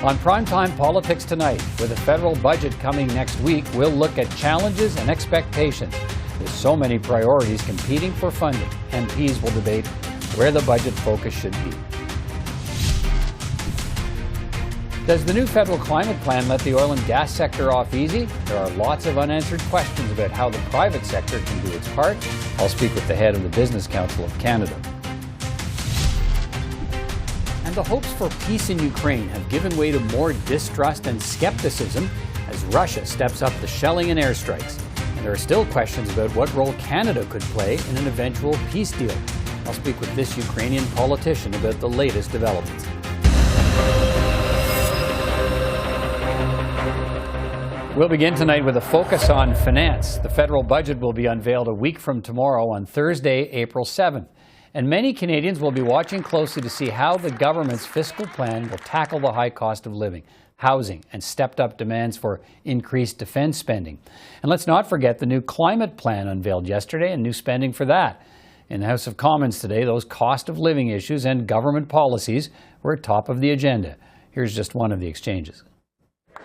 On PrimeTime Politics tonight, with a federal budget coming next week, we'll look at challenges and expectations. With so many priorities competing for funding, MPs will debate where the budget focus should be. Does the new federal climate plan let the oil and gas sector off easy? There are lots of unanswered questions about how the private sector can do its part. I'll speak with the head of the Business Council of Canada. And the hopes for peace in Ukraine have given way to more distrust and skepticism as Russia steps up the shelling and airstrikes. And there are still questions about what role Canada could play in an eventual peace deal. I'll speak with this Ukrainian politician about the latest developments. We'll begin tonight with a focus on finance. The federal budget will be unveiled a week from tomorrow on Thursday, April 7th. And many Canadians will be watching closely to see how the government's fiscal plan will tackle the high cost of living, housing, and stepped-up demands for increased defense spending. And let's not forget the new climate plan unveiled yesterday and new spending for that. In the House of Commons today, those cost of living issues and government policies were top of the agenda. Here's just one of the exchanges.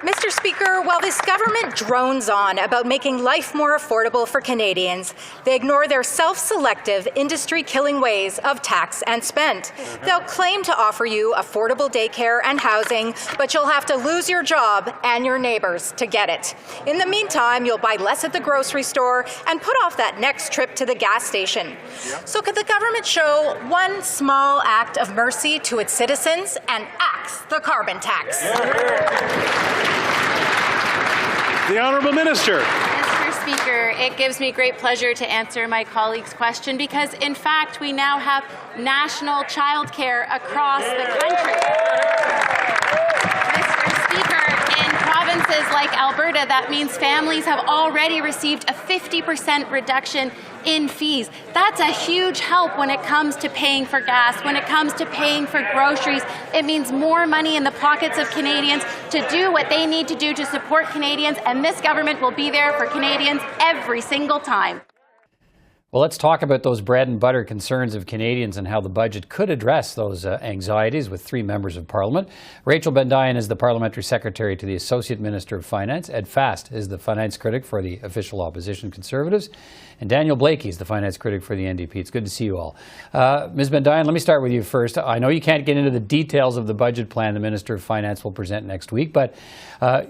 Mr. Speaker, while this government drones on about making life more affordable for Canadians, they ignore their self-selective, industry-killing ways of tax and spend. They'll claim to offer you affordable daycare and housing, but you'll have to lose your job and your neighbours to get it. In the meantime, you'll buy less at the grocery store and put off that next trip to the gas station. So could the government show one small act of mercy to its citizens and axe the carbon tax? The Honourable Minister. Mr. Speaker, it gives me great pleasure to answer my colleague's question because, in fact, we now have national childcare across the country. Mr. Speaker, in provinces like Alberta, that means families have already received a 50% reduction in fees. That's a huge help when it comes to paying for gas, when it comes to paying for groceries. It means more money in the pockets of Canadians to do what they need to do to support Canadians, and this government will be there for Canadians every single time. Well, let's talk about those bread and butter concerns of Canadians and how the budget could address those anxieties with three members of Parliament. Rachel Bendayan is the Parliamentary Secretary to the Associate Minister of Finance. Ed Fast is the finance critic for the official opposition Conservatives. And Daniel Blaikie is the finance critic for the NDP. It's good to see you all. Ms. Bendayan, let me start with you first. I know you can't get into the details of the budget plan the Minister of Finance will present next week, but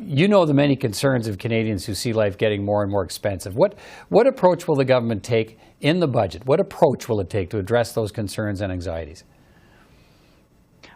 you know the many concerns of Canadians who see life getting more and more expensive. What approach will the government take in the budget? What approach will it take to address those concerns and anxieties?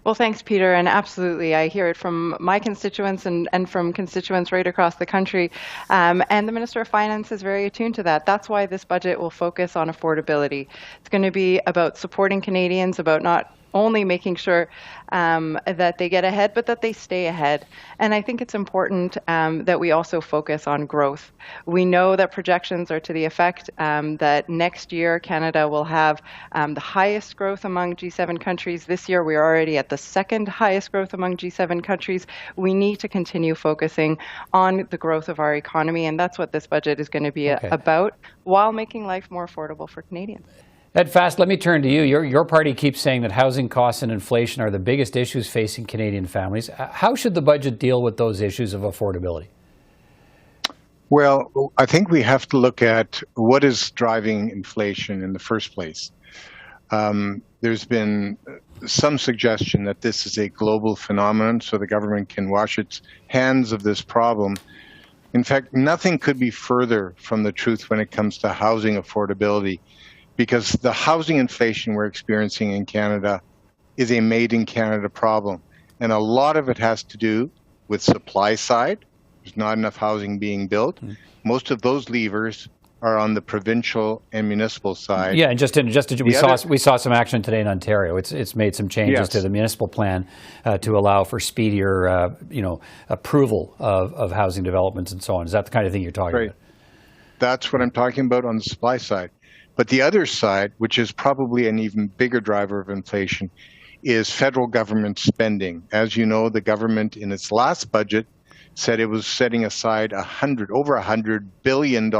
Well, thanks, Peter, and absolutely. I hear it from my constituents and from constituents right across the country, and the Minister of Finance is very attuned to that. That's why this budget will focus on affordability. It's going to be about supporting Canadians, about not only making sure that they get ahead, but that they stay ahead. And I think it's important that we also focus on growth. We know that projections are to the effect that next year Canada will have the highest growth among G7 countries. This year we're already at the second highest growth among G7 countries. We need to continue focusing on the growth of our economy, and that's what this budget is going to be about, while making life more affordable for Canadians. Ed Fast, let me turn to you. Your party keeps saying that housing costs and inflation are the biggest issues facing Canadian families. How should the budget deal with those issues of affordability? Well, I think we have to look at what is driving inflation in the first place. There's been some suggestion that this is a global phenomenon, so the government can wash its hands of this problem. In fact, nothing could be further from the truth when it comes to housing affordability, because the housing inflation we're experiencing in Canada is a made-in-Canada problem. And a lot of it has to do with supply side. There's not enough housing being built. Most of those levers are on the provincial and municipal side. Yeah, and we saw some action today in Ontario. It's made some changes to the municipal plan to allow for speedier, approval of housing developments and so on. Is that the kind of thing you're talking about? That's what I'm talking about on the supply side. But the other side, which is probably an even bigger driver of inflation, is federal government spending. As you know, the government in its last budget said it was setting aside over $100 billion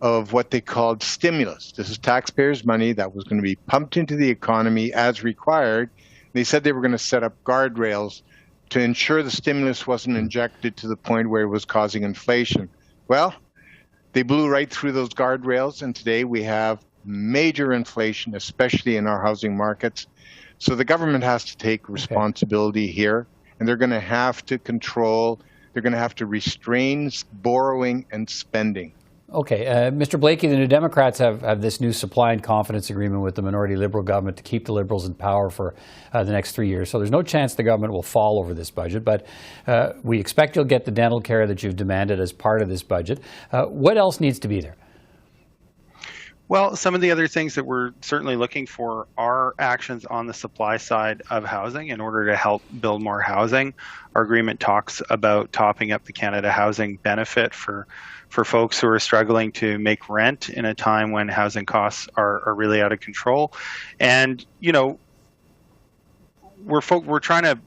of what they called stimulus. This is taxpayers' money that was going to be pumped into the economy as required. They said they were going to set up guardrails to ensure the stimulus wasn't injected to the point where it was causing inflation. Well, they blew right through those guardrails, and today we have major inflation, especially in our housing markets. So the government has to take responsibility here, and they're going to have to control, they're going to have to restrain borrowing and spending. Okay, Mr. Blaikie, the New Democrats have this new supply and confidence agreement with the minority Liberal government to keep the Liberals in power for the next 3 years. So there's no chance the government will fall over this budget, but we expect you'll get the dental care that you've demanded as part of this budget. What else needs to be there? Well, some of the other things that we're certainly looking for are actions on the supply side of housing in order to help build more housing. Our agreement talks about topping up the Canada Housing Benefit for folks who are struggling to make rent in a time when housing costs are really out of control. And, you know, we're trying to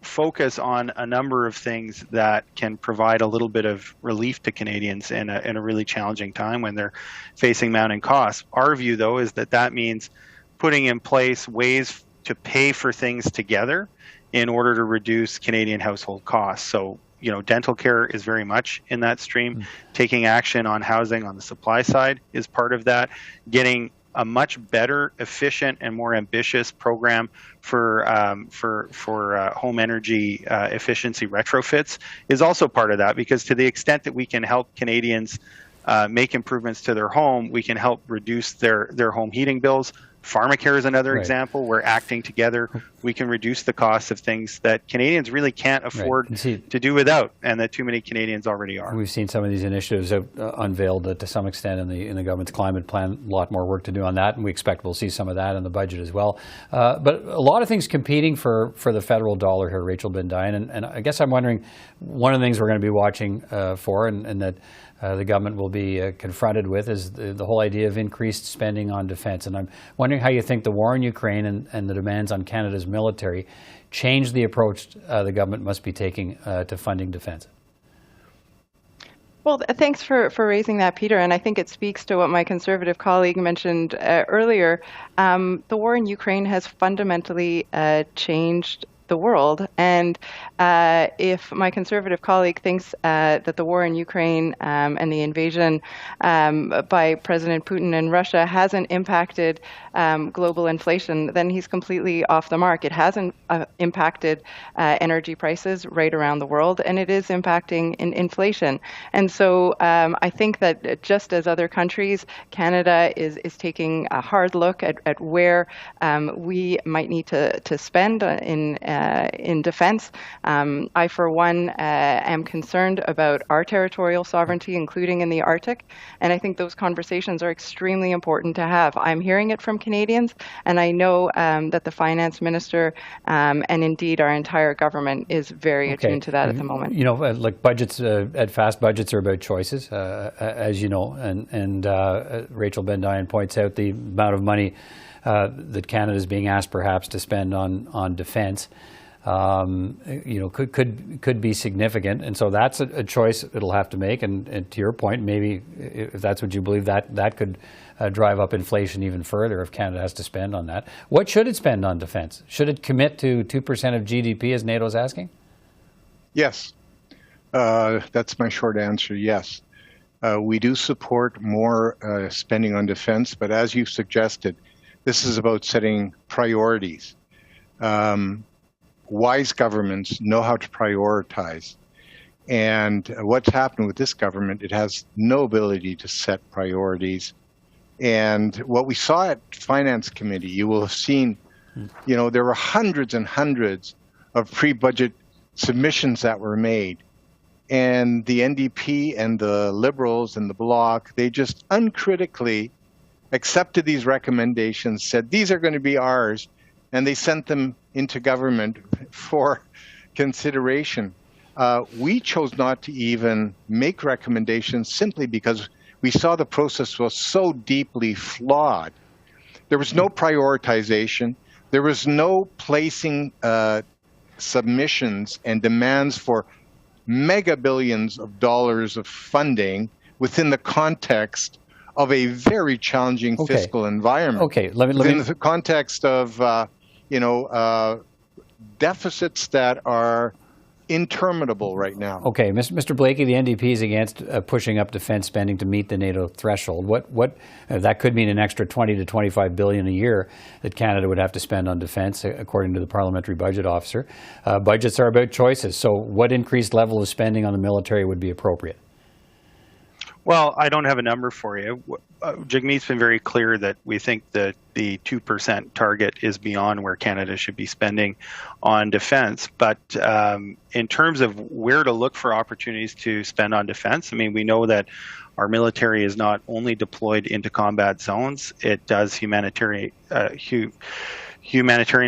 focus on a number of things that can provide a little bit of relief to Canadians in a really challenging time when they're facing mounting costs. Our view, though, is that means putting in place ways to pay for things together in order to reduce Canadian household costs. So, you know, dental care is very much in that stream. Taking action on housing on the supply side is part of that. Getting a much better, efficient, and more ambitious program for home energy efficiency retrofits is also part of that, because to the extent that we can help Canadians make improvements to their home, we can help reduce their home heating bills. Pharmacare is another example where acting together, we can reduce the costs of things that Canadians really can't afford to do without, and that too many Canadians already are. We've seen some of these initiatives unveiled to some extent in the government's climate plan. A lot more work to do on that, and we expect we'll see some of that in the budget as well. But a lot of things competing for the federal dollar here, Rachel Bendayan, and I guess I'm wondering, one of the things we're going to be watching for, and that the government will be confronted with, is the whole idea of increased spending on defense. And I'm wondering how you think the war in Ukraine and the demands on Canada's military change the approach the government must be taking to funding defense. Well, thanks for raising that, Peter. And I think it speaks to what my Conservative colleague mentioned earlier. The war in Ukraine has fundamentally changed the world. And if my Conservative colleague thinks that the war in Ukraine and the invasion by President Putin and Russia hasn't impacted global inflation, then he's completely off the mark. It hasn't impacted energy prices right around the world, and it is impacting inflation. And so I think that just as other countries, Canada is taking a hard look at where we might need to spend in defense. I, for one, am concerned about our territorial sovereignty, including in the Arctic, and I think those conversations are extremely important to have. I'm hearing it from Canadians, and I know that the finance minister and indeed our entire government is very attuned to that at the moment. You know, like budgets, at fast budgets are about choices, as you know, and Rachel Bendayan points out the amount of money that Canada is being asked perhaps to spend on defense. You know, could be significant, and so that's a choice it'll have to make. And to your point, maybe if that's what you believe, that could drive up inflation even further if Canada has to spend on that. What should it spend on defense? Should it commit to 2% of GDP as NATO is asking? Yes, that's my short answer. Yes, we do support more spending on defense, but as you suggested, this is about setting priorities. Wise governments know how to prioritize. And what's happened with this government, it has no ability to set priorities. And what we saw at Finance Committee, you will have seen, you know, there were hundreds and hundreds of pre-budget submissions that were made. And the NDP and the Liberals and the Bloc, they just uncritically accepted these recommendations, said these are going to be ours, and they sent them into government for consideration. We chose not to even make recommendations simply because we saw the process was so deeply flawed. There was no prioritization. There was no placing submissions and demands for mega billions of dollars of funding within the context of a very challenging fiscal environment. Within the context of deficits that are interminable right now. Okay, Mr. Blaikie, the NDP is against pushing up defence spending to meet the NATO threshold. What that could mean an extra 20 to 25 billion a year that Canada would have to spend on defence, according to the parliamentary budget officer. Budgets are about choices. So, what increased level of spending on the military would be appropriate? Well, I don't have a number for you. Jagmeet's been very clear that we think that the 2% target is beyond where Canada should be spending on defense. But in terms of where to look for opportunities to spend on defense, I mean, we know that our military is not only deployed into combat zones, it does humanitarian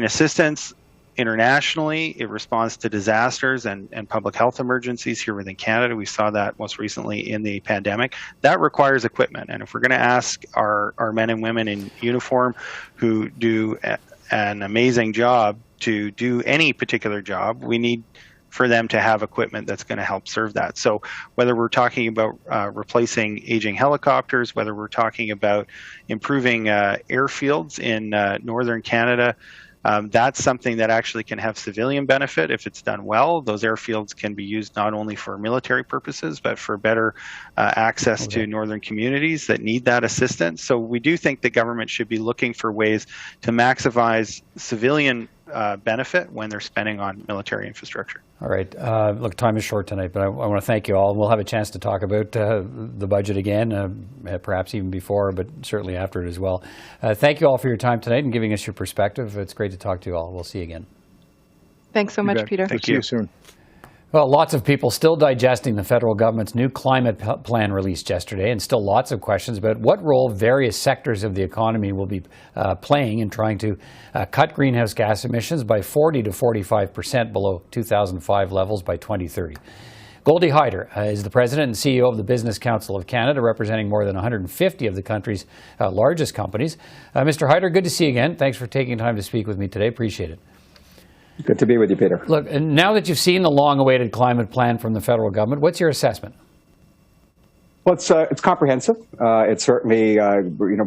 assistance. Internationally, it responds to disasters and public health emergencies here within Canada. We saw that most recently in the pandemic. That requires equipment. And if we're going to ask our men and women in uniform who do an amazing job to do any particular job, we need for them to have equipment that's going to help serve that. So whether we're talking about replacing aging helicopters, whether we're talking about improving airfields in northern Canada, that's something that actually can have civilian benefit if it's done well. Those airfields can be used not only for military purposes, but for better access to northern communities that need that assistance. So we do think the government should be looking for ways to maximize civilian benefit when they're spending on military infrastructure. All right. Look, time is short tonight, but I want to thank you all. We'll have a chance to talk about the budget again, perhaps even before, but certainly after it as well. Thank you all for your time tonight and giving us your perspective. It's great to talk to you all. We'll see you again. Thanks so much, Peter. Thank you. See you soon. Well, lots of people still digesting the federal government's new climate plan released yesterday, and still lots of questions about what role various sectors of the economy will be playing in trying to cut greenhouse gas emissions by 40 to 45% below 2005 levels by 2030. Goldy Hyder is the president and CEO of the Business Council of Canada, representing more than 150 of the country's largest companies. Mr. Hyder, good to see you again. Thanks for taking time to speak with me today. Appreciate it. Good to be with you, Peter. Look, now that you've seen the long-awaited climate plan from the federal government, what's your assessment? Well, it's comprehensive. It certainly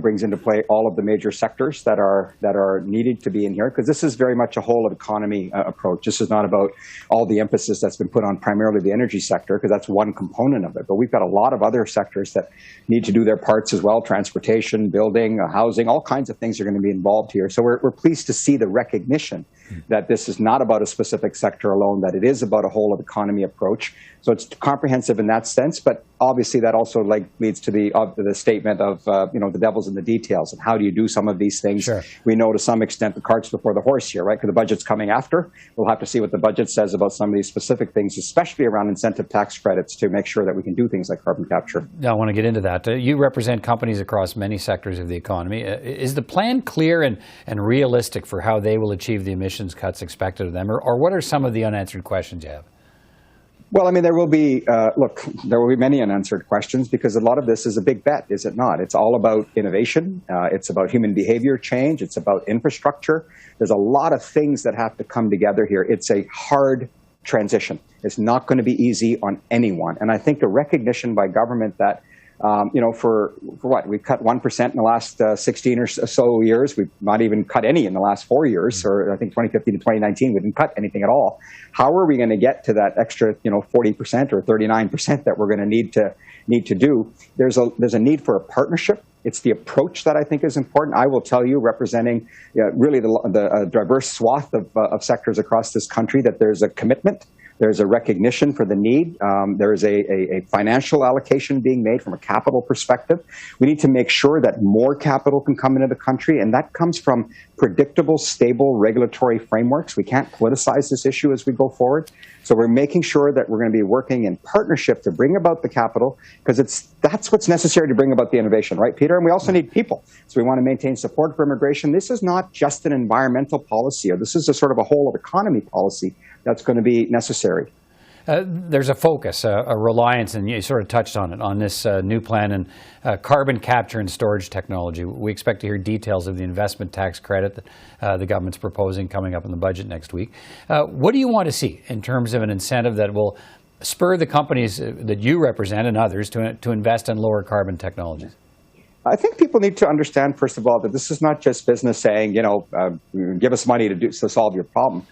brings into play all of the major sectors that are needed to be in here, because this is very much a whole of economy approach. This is not about all the emphasis that's been put on primarily the energy sector, because that's one component of it. But we've got a lot of other sectors that need to do their parts as well: transportation, building, housing, all kinds of things are going to be involved here. So we're pleased to see the recognition that this is not about a specific sector alone, that it is about a whole of economy approach. So it's comprehensive in that sense, but obviously that also leads to the statement of the devil's in the details, and how do you do some of these things? Sure. We know to some extent the cart's before the horse here, right? Because the budget's coming after. We'll have to see what the budget says about some of these specific things, especially around incentive tax credits, to make sure that we can do things like carbon capture. I want to get into that. You represent companies across many sectors of the economy. Is the plan clear and realistic for how they will achieve the emissions cuts expected of them, or what are some of the unanswered questions you have? Well, I mean, there will be many unanswered questions, because a lot of this is a big bet, is it not? It's all about innovation. It's about human behavior change. It's about infrastructure. There's a lot of things that have to come together here. It's a hard transition. It's not going to be easy on anyone. And I think the recognition by government that, for what? We've cut 1% in the last 16 or so years. We've not even cut any in the last 4 years, or I think 2015 to 2019, we didn't cut anything at all. How are we going to get to that extra, 40% or 39% that we're going to need to do? There's a need for a partnership. It's the approach that I think is important. I will tell you, representing really the diverse swath of sectors across this country, that there's a commitment. There's a recognition for the need. There is a financial allocation being made from a capital perspective. We need to make sure that more capital can come into the country, and that comes from predictable, stable regulatory frameworks. We can't politicize this issue as we go forward. So we're making sure that we're going to be working in partnership to bring about the capital, because that's what's necessary to bring about the innovation, right, Peter? And we also need people. So we want to maintain support for immigration. This is not just an environmental policy, or this is a sort of a whole of economy policy that's going to be necessary. There's a focus, a reliance, and you sort of touched on it, on this new plan and carbon capture and storage technology. We expect to hear details of the investment tax credit that the government's proposing coming up in the budget next week. What do you want to see in terms of an incentive that will spur the companies that you represent and others to invest in lower carbon technologies? I think people need to understand, first of all, that this is not just business saying, give us money to solve your problem.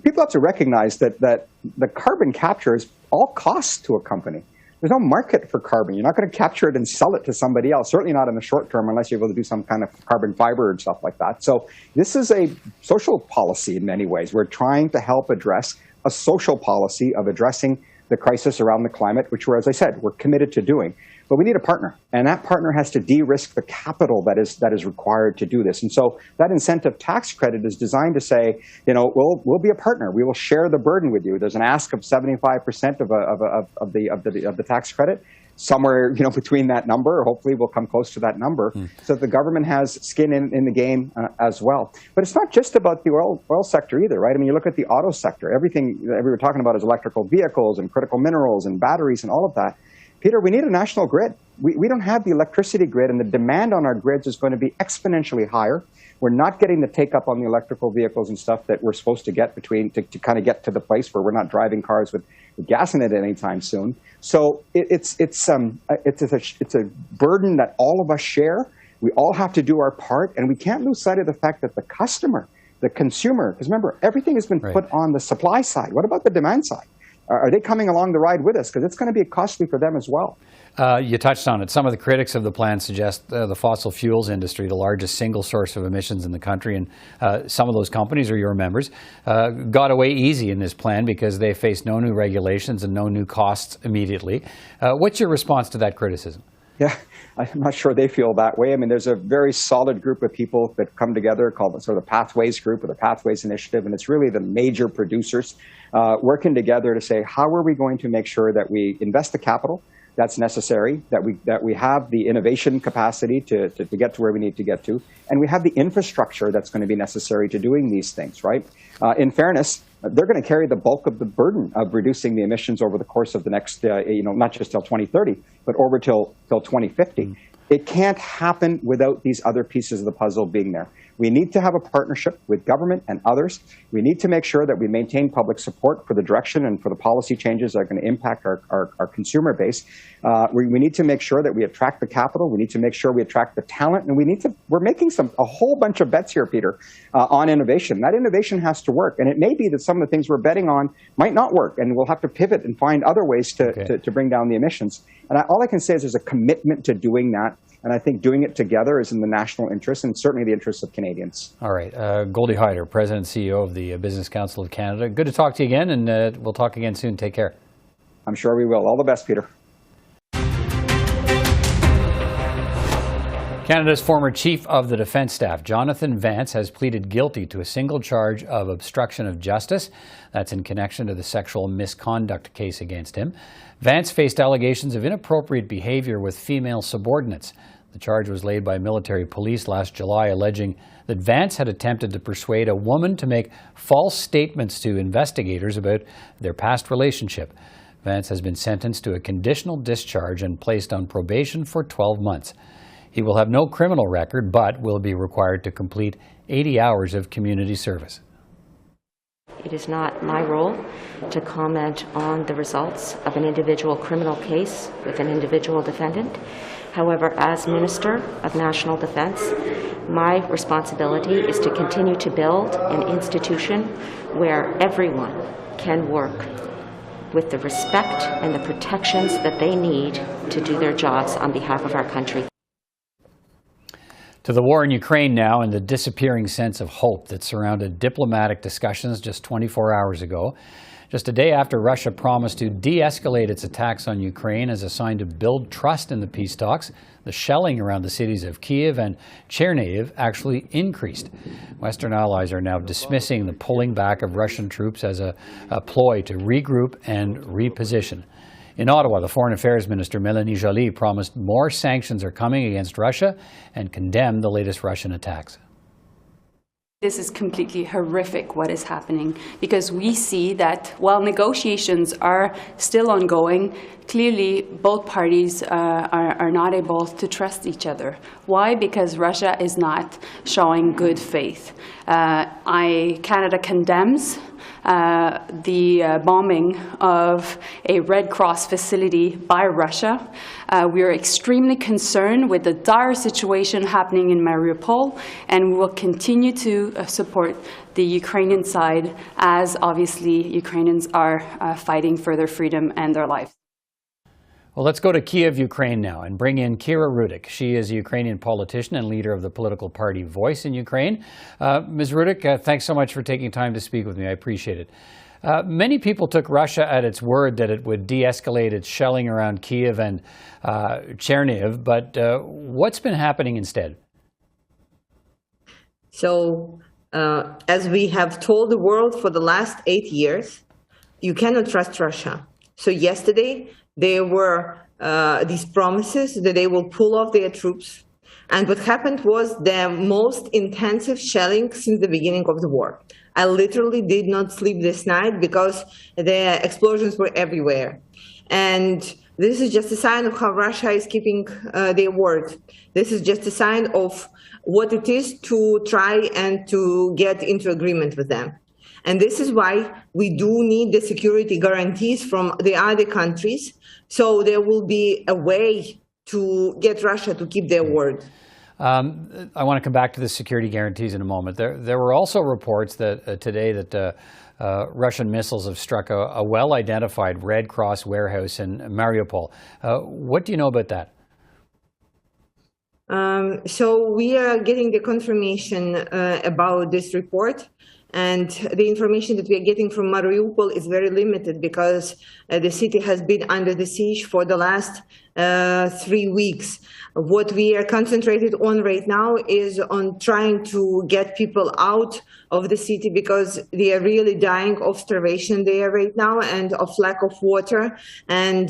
people have to recognize that the carbon capture is all costs to a company. There's no market for carbon. You're not going to capture it and sell it to somebody else, certainly not in the short term unless you're able to do some kind of carbon fiber and stuff like that. So this is a social policy in many ways. We're trying to help address a social policy of addressing the crisis around the climate, which we're, as I said, we're committed to doing. But we need a partner, and that partner has to de-risk the capital that is required to do this. And so that incentive tax credit is designed to say, we'll be a partner. We will share the burden with you. There's an ask of 75% of the tax credit. Somewhere between that number, hopefully we'll come close to that number, so that the government has skin in the game as well. But it's not just about the oil sector either, right? I mean, you look at the auto sector. Everything that we were talking about is electrical vehicles and critical minerals and batteries and all of that. Peter, we need a national grid. We don't have the electricity grid, and the demand on our grids is going to be exponentially higher. We're not getting the take-up on the electrical vehicles and stuff that we're supposed to get to kind of get to the place where we're not driving cars with gas in it anytime soon. So it's a burden that all of us share. We all have to do our part, and we can't lose sight of the fact that the customer, the consumer, because remember, everything has been put on the supply side. What about the demand side? Are they coming along the ride with us? Because it's going to be costly for them as well. You touched on it. Some of the critics of the plan suggest the fossil fuels industry, the largest single source of emissions in the country, and some of those companies are your members, got away easy in this plan because they faced no new regulations and no new costs immediately. What's your response to that criticism? Yeah, I'm not sure they feel that way. I mean, there's a very solid group of people that come together called the sort of Pathways Group or the Pathways Initiative, and it's really the major producers working together to say, how are we going to make sure that we invest the capital that's necessary, that we have the innovation capacity to get to where we need to get to, and we have the infrastructure that's going to be necessary to doing these things, right? In fairness, they're going to carry the bulk of the burden of reducing the emissions over the course of the next, not just till 2030, but over till 2050. It can't happen without these other pieces of the puzzle being there. We need to have a partnership with government and others. We need to make sure that we maintain public support for the direction and for the policy changes that are going to impact our consumer base. We need to make sure that we attract the capital. We need to make sure we attract the talent. And we're making a whole bunch of bets here, Peter, on innovation. That innovation has to work. And it may be that some of the things we're betting on might not work. And we'll have to pivot and find other ways to bring down the emissions. And all I can say is there's a commitment to doing that. And I think doing it together is in the national interest and certainly the interests of Canadians. All right. Goldy Hyder, President and CEO of the Business Council of Canada. Good to talk to you again, and we'll talk again soon. Take care. I'm sure we will. All the best, Peter. Canada's former Chief of the Defence Staff, Jonathan Vance, has pleaded guilty to a single charge of obstruction of justice. That's in connection to the sexual misconduct case against him. Vance faced allegations of inappropriate behavior with female subordinates. The charge was laid by military police last July, alleging that Vance had attempted to persuade a woman to make false statements to investigators about their past relationship. Vance has been sentenced to a conditional discharge and placed on probation for 12 months. He will have no criminal record, but will be required to complete 80 hours of community service. It is not my role to comment on the results of an individual criminal case with an individual defendant. However, as Minister of National Defence, my responsibility is to continue to build an institution where everyone can work with the respect and the protections that they need to do their jobs on behalf of our country. To the war in Ukraine now and the disappearing sense of hope that surrounded diplomatic discussions just 24 hours ago. Just a day after Russia promised to de-escalate its attacks on Ukraine as a sign to build trust in the peace talks, the shelling around the cities of Kyiv and Chernihiv actually increased. Western allies are now dismissing the pulling back of Russian troops as a ploy to regroup and reposition. In Ottawa, the Foreign Affairs Minister, Mélanie Joly, promised more sanctions are coming against Russia and condemned the latest Russian attacks. This is completely horrific what is happening, because we see that while negotiations are still ongoing, clearly both parties are not able to trust each other. Why? Because Russia is not showing good faith. Canada condemns the bombing of a Red Cross facility by Russia. We are extremely concerned with the dire situation happening in Mariupol, and we will continue to support the Ukrainian side as obviously Ukrainians are fighting for their freedom and their lives. Well, let's go to Kyiv, Ukraine now, and bring in Kira Rudik. She is a Ukrainian politician and leader of the political party Voice in Ukraine. Ms. Rudik, thanks so much for taking time to speak with me. I appreciate it. Many people took Russia at its word that it would de-escalate its shelling around Kyiv and Chernihiv, but what's been happening instead? So, as we have told the world for the last 8 years, you cannot trust Russia. So yesterday, there were these promises that they will pull off their troops. And what happened was the most intensive shelling since the beginning of the war. I literally did not sleep this night because the explosions were everywhere. And this is just a sign of how Russia is keeping their word. This is just a sign of what it is to try and to get into agreement with them. And this is why we do need the security guarantees from the other countries, so there will be a way to get Russia to keep their word. I want to come back to the security guarantees in a moment. There were also reports that today that Russian missiles have struck a well-identified Red Cross warehouse in Mariupol. What do you know about that? So we are getting the confirmation about this report. And the information that we are getting from Mariupol is very limited because the city has been under the siege for the last 3 weeks. What we are concentrated on right now is on trying to get people out of the city because they are really dying of starvation there right now and of lack of water and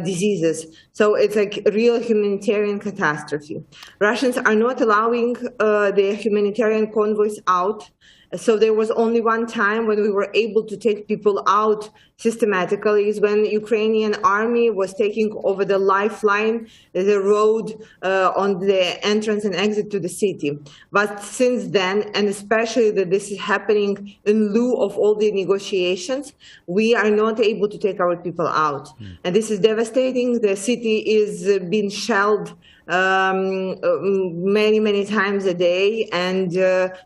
diseases. So it's like a real humanitarian catastrophe. Russians are not allowing their humanitarian convoys out. So there was only one time when we were able to take people out systematically is when the Ukrainian army was taking over the lifeline, the road on the entrance and exit to the city. But since then, and especially that this is happening in lieu of all the negotiations, we are not able to take our people out. And this is devastating. The city is being shelled many times a day, and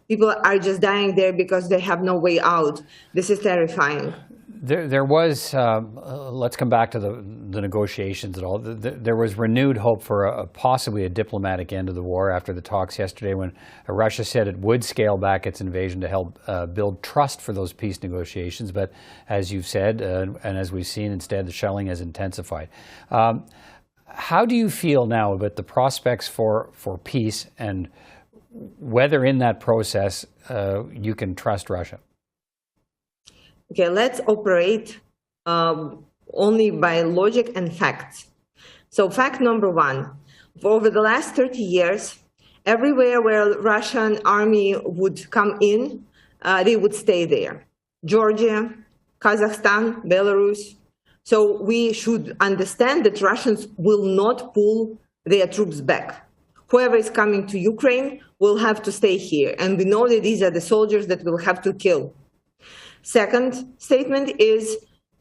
people are just dying there because they have no way out. This is terrifying. There was, let's come back to the negotiations and all. There was renewed hope for possibly a diplomatic end of the war after the talks yesterday when Russia said it would scale back its invasion to help build trust for those peace negotiations. But as you've said, and as we've seen, instead the shelling has intensified. How do you feel now about the prospects for peace and whether in that process you can trust Russia? Okay, let's operate only by logic and facts. So fact number one, for over the last 30 years, everywhere where Russian army would come in, they would stay there. Georgia, Kazakhstan, Belarus. So we should understand that Russians will not pull their troops back. Whoever is coming to Ukraine will have to stay here. And we know that these are the soldiers that we'll have to kill. Second statement is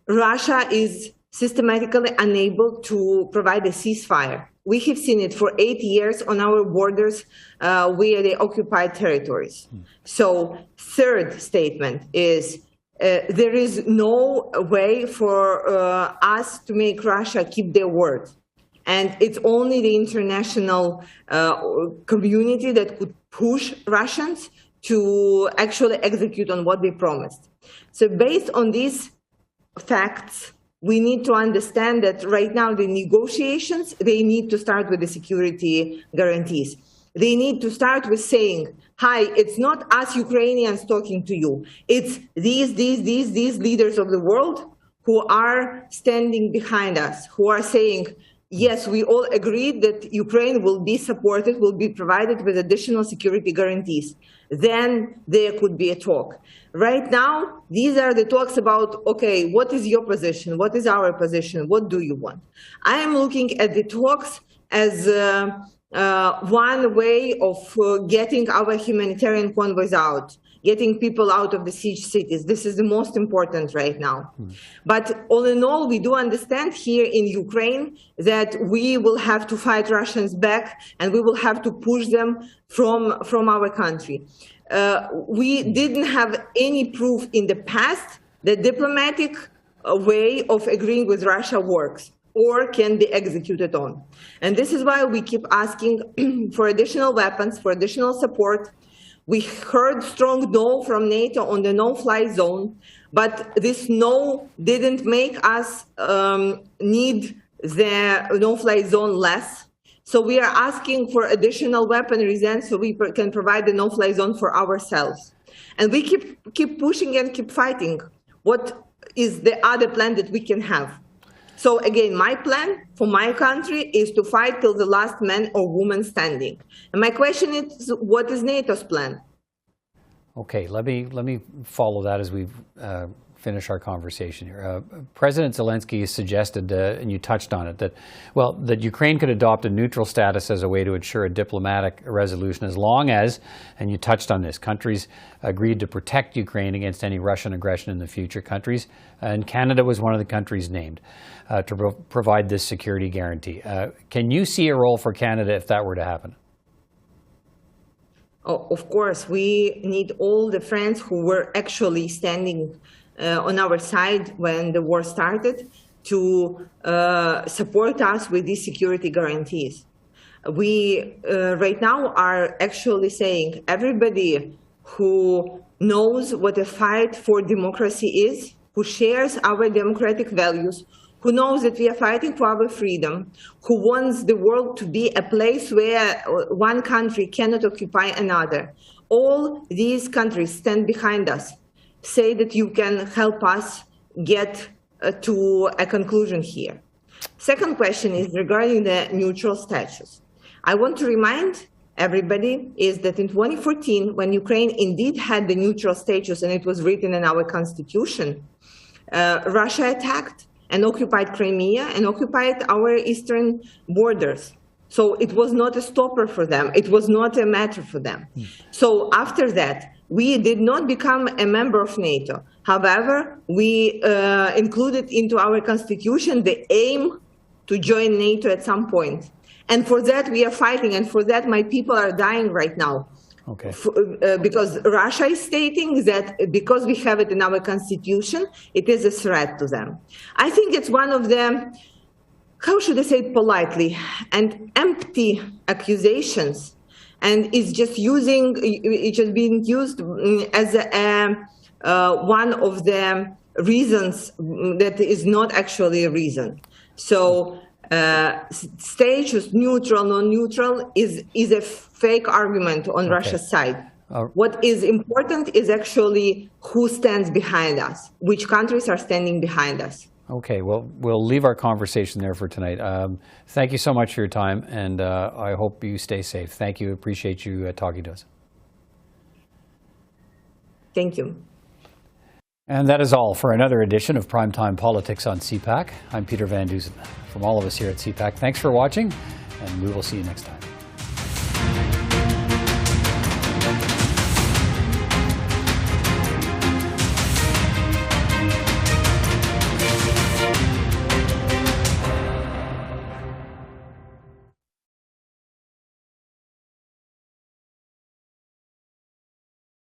Russia is systematically unable to provide a ceasefire. We have seen it for 8 years on our borders where they occupied territories. So third statement is there is no way for us to make Russia keep their word. And it's only the international community that could push Russians to actually execute on what they promised. So based on these facts, we need to understand that right now the negotiations, they need to start with the security guarantees. They need to start with saying, hi, it's not us Ukrainians talking to you. It's these leaders of the world who are standing behind us, who are saying, yes, we all agreed that Ukraine will be supported, will be provided with additional security guarantees. Then there could be a talk. Right now, these are the talks about, okay, what is your position? What is our position? What do you want? I am looking at the talks as one way of getting our humanitarian convoys out. getting people out of the siege cities. This is the most important right now. But all in all, we do understand here in Ukraine that we will have to fight Russians back, and we will have to push them from our country. We didn't have any proof in the past that diplomatic way of agreeing with Russia works or can be executed on. And this is why we keep asking for additional weapons, for additional support. We heard strong no from NATO on the no-fly zone, but this no didn't make us need the no-fly zone less. So we are asking for additional weaponry then so we can provide the no-fly zone for ourselves. And we keep pushing and keep fighting. What is the other plan that we can have? So again, my plan for my country is to fight till the last man or woman standing. And my question is, what is NATO's plan? Okay, let me follow that as we finish our conversation here. President Zelensky has suggested, and you touched on it, that Ukraine could adopt a neutral status as a way to ensure a diplomatic resolution as long as, and you touched on this, countries agreed to protect Ukraine against any Russian aggression in the future. Countries, and Canada was one of the countries named to provide this security guarantee. Can you see a role for Canada if that were to happen? Oh, of course, we need all the friends who were actually standing on our side when the war started to support us with these security guarantees. We right now are actually saying everybody who knows what a fight for democracy is, who shares our democratic values, who knows that we are fighting for our freedom, who wants the world to be a place where one country cannot occupy another. All these countries stand behind us. Say that you can help us get to a conclusion here. Second question is regarding the neutral status. I want to remind everybody is that in 2014, when Ukraine indeed had the neutral status and it was written in our constitution, Russia attacked and occupied Crimea and occupied our eastern borders. So it was not a stopper for them. It was not a matter for them. So after that, we did not become a member of NATO. However, we included into our constitution the aim to join NATO at some point. And for that, we are fighting. And for that, my people are dying right now. Okay. Because Russia is stating that because we have it in our constitution, it is a threat to them. I think it's one of the, how should I say it politely, and empty accusations. And it's just being used as one of the reasons that is not actually a reason. So status, neutral, non-neutral, is a fake argument on Russia's side. What is important is actually who stands behind us, which countries are standing behind us. Okay, well, we'll leave our conversation there for tonight. Thank you so much for your time, and I hope you stay safe. Thank you. Appreciate you talking to us. Thank you. And that is all for another edition of Primetime Politics on CPAC. I'm Peter Van Dusen. From all of us here at CPAC, thanks for watching, and we will see you next time.